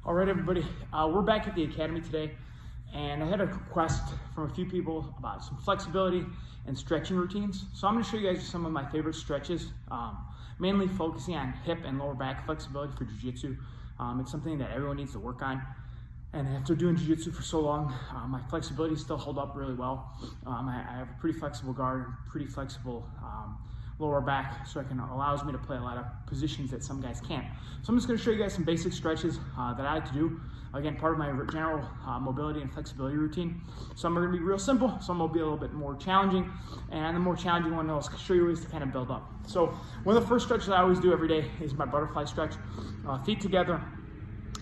All right, everybody, we're back at the academy today, and I had a request from a few people about some flexibility and stretching routines. So I'm going to show you guys some of my favorite stretches, mainly focusing on hip and lower back flexibility for jiu-jitsu. It's something that everyone needs to work on. And after doing jiu-jitsu for so long, my flexibility still held up really well. I have a pretty flexible guard, pretty flexible lower back, so it allows me to play a lot of positions that some guys can't. So I'm just going to show you guys some basic stretches that I like to do. Again, part of my general mobility and flexibility routine. Some are going to be real simple, some will be a little bit more challenging, and the more challenging one I'll show you ways to kind of build up. So one of the first stretches I always do every day is my butterfly stretch. Feet together,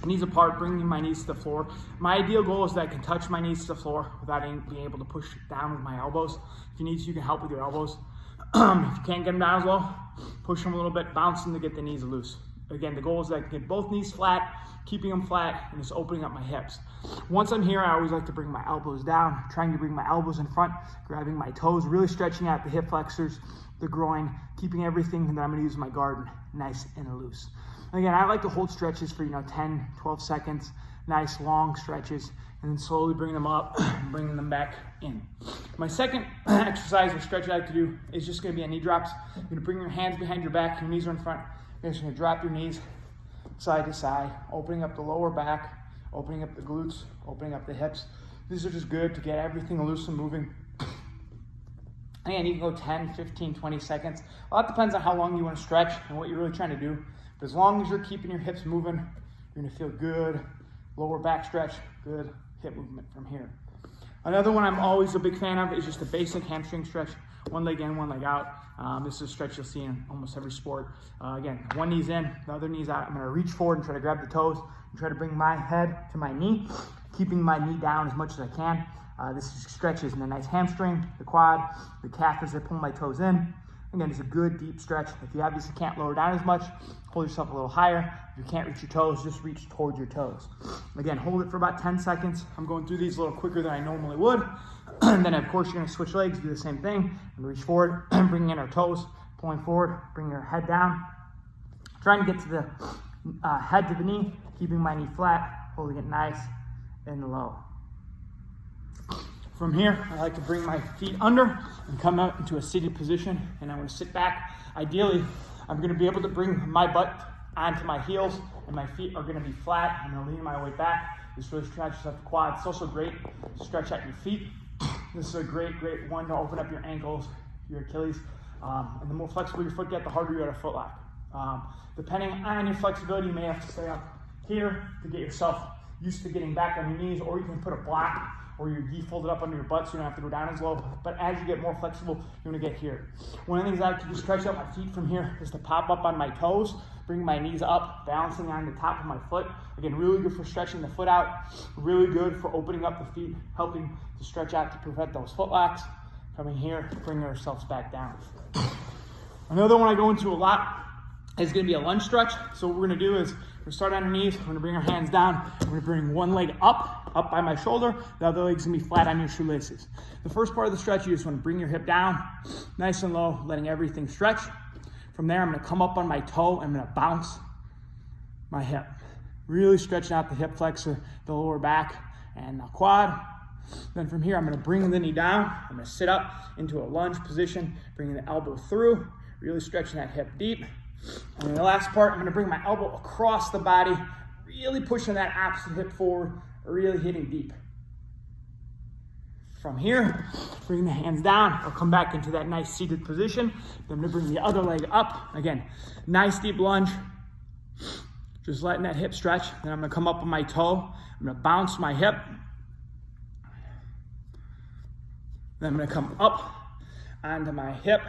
knees apart, bringing my knees to the floor. My ideal goal is that I can touch my knees to the floor without being able to push down with my elbows. If you need to, you can help with your elbows. If you can't get them down as well, push them a little bit, bounce them to get the knees loose. Again, the goal is that I can get both knees flat, keeping them flat, and just opening up my hips. Once I'm here, I always like to bring my elbows down, trying to bring my elbows in front, grabbing my toes, really stretching out the hip flexors, the groin, keeping everything that I'm going to use my guard nice and loose. Again, I like to hold stretches for 10, 12 seconds, nice long stretches, and then slowly bring them up and bringing them back in. My second exercise or stretch I like to do is just going to be on knee drops. You're going to bring your hands behind your back, your knees are in front. You're just going to drop your knees side to side, opening up the lower back, opening up the glutes, opening up the hips. These are just good to get everything loose and moving. Again, you can go 10, 15, 20 seconds. A lot depends on how long you want to stretch and what you're really trying to do. But as long as you're keeping your hips moving, you're going to feel good. Lower back stretch, good hip movement from here. Another one I'm always a big fan of is just a basic hamstring stretch. One leg in, one leg out. This is a stretch you'll see in almost every sport. Again, one knee's in, the other knee's out. I'm going to reach forward and try to grab the toes and try to bring my head to my knee, keeping my knee down as much as I can. This stretches in the nice hamstring, the quad, the calf as I pull my toes in. Again, it's a good deep stretch. If you obviously can't lower down as much, hold yourself a little higher. If you can't reach your toes, just reach towards your toes. Again, hold it for about 10 seconds. I'm going through these a little quicker than I normally would. And then, of course, you're going to switch legs, do the same thing. And reach forward, bringing in our toes, pulling forward, bring your head down. Trying to get to the head to the knee, keeping my knee flat, holding it nice and low. From here, I like to bring my feet under and come out into a seated position, and I'm going to sit back. Ideally, I'm going to be able to bring my butt onto my heels, and my feet are going to be flat. I'm going to lean my way back. This really stretches up the quad. It's also great to stretch out your feet. This is a great one to open up your ankles, your Achilles. And the more flexible your foot gets, the harder you get a foot lock. Depending on your flexibility, you may have to stay up here to get yourself used to getting back on your knees, or you can put a block or your gi folded up under your butt so you don't have to go down as low. But as you get more flexible, you're gonna get here. One of the things I like to do stretch out my feet from here is to pop up on my toes, bring my knees up, balancing on the top of my foot. Again, really good for stretching the foot out, really good for opening up the feet, helping to stretch out to prevent those foot locks. Coming here, bringing ourselves back down. Another one I go into a lot is gonna be a lunge stretch. So what we're gonna do is we're gonna start on our knees, we're gonna bring our hands down, we're gonna bring one leg up by my shoulder, the other leg's gonna be flat on your shoelaces. The first part of the stretch, you just wanna bring your hip down, nice and low, letting everything stretch. From there, I'm gonna come up on my toe, I'm gonna bounce my hip. Really stretching out the hip flexor, the lower back, and the quad. Then from here, I'm gonna bring the knee down, I'm gonna sit up into a lunge position, bringing the elbow through, really stretching that hip deep. And then the last part, I'm gonna bring my elbow across the body, really pushing that opposite hip forward, really hitting deep. From here, bring the hands down. I'll come back into that nice seated position. Then I'm gonna bring the other leg up. Again, nice deep lunge. Just letting that hip stretch. Then I'm gonna come up on my toe. I'm gonna bounce my hip. Then I'm gonna come up onto my hip,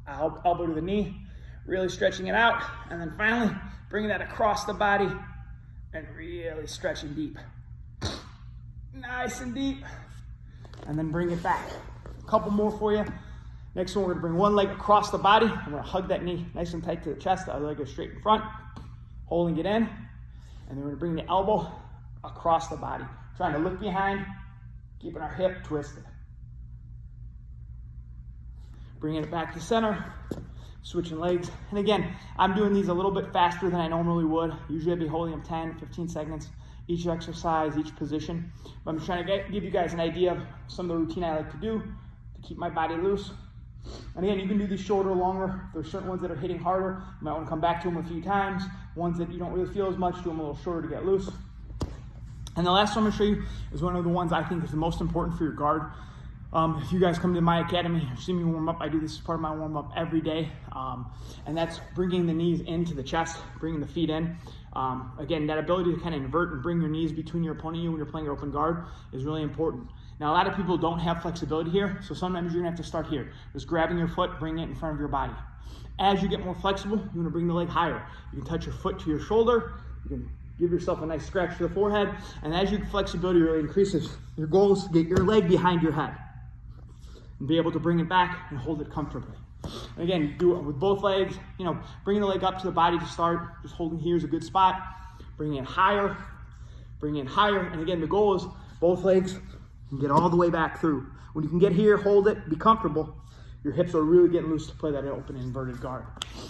elbow to the knee, really stretching it out. And then finally, bringing that across the body and really stretching deep. Nice and deep. And then bring it back. A couple more for you. Next one, we're gonna bring one leg across the body. I'm gonna hug that knee nice and tight to the chest. The other leg goes straight in front, holding it in. And then we're gonna bring the elbow across the body. Trying to look behind, keeping our hip twisted. Bringing it back to center. switching legs. And again, I'm doing these a little bit faster than I normally would. Usually I'd be holding them 10, 15 seconds, each exercise, each position. But I'm just trying to give you guys an idea of some of the routine I like to do to keep my body loose. And again, you can do these shorter or longer. There's certain ones that are hitting harder. You might want to come back to them a few times. Ones that you don't really feel as much, do them a little shorter to get loose. And the last one I'm going to show you is one of the ones I think is the most important for your guard. If you guys come to my academy or see me warm up, I do this as part of my warm up every day. And that's bringing the knees into the chest, bringing the feet in. Again, that ability to kind of invert and bring your knees between your opponent and you when you're playing your open guard is really important. Now, a lot of people don't have flexibility here, so sometimes you're gonna have to start here. Just grabbing your foot, bringing it in front of your body. As you get more flexible, you wanna bring the leg higher. You can touch your foot to your shoulder. You can give yourself a nice scratch to the forehead. And as your flexibility really increases, your goal is to get your leg behind your head and be able to bring it back and hold it comfortably. And again, do it with both legs. You know, bringing the leg up to the body to start. Just holding here is a good spot. Bring it higher, bring it higher. And again, the goal is both legs can get all the way back through. When you can get here, hold it, be comfortable. Your hips are really getting loose to play that open inverted guard.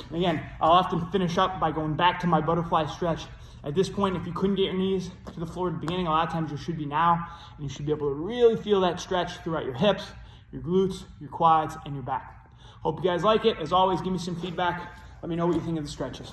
And again, I'll often finish up by going back to my butterfly stretch. At this point, if you couldn't get your knees to the floor at the beginning, a lot of times you should be now. And you should be able to really feel that stretch throughout your hips, your glutes, your quads, and your back. Hope you guys like it. As always, give me some feedback. Let me know what you think of the stretches.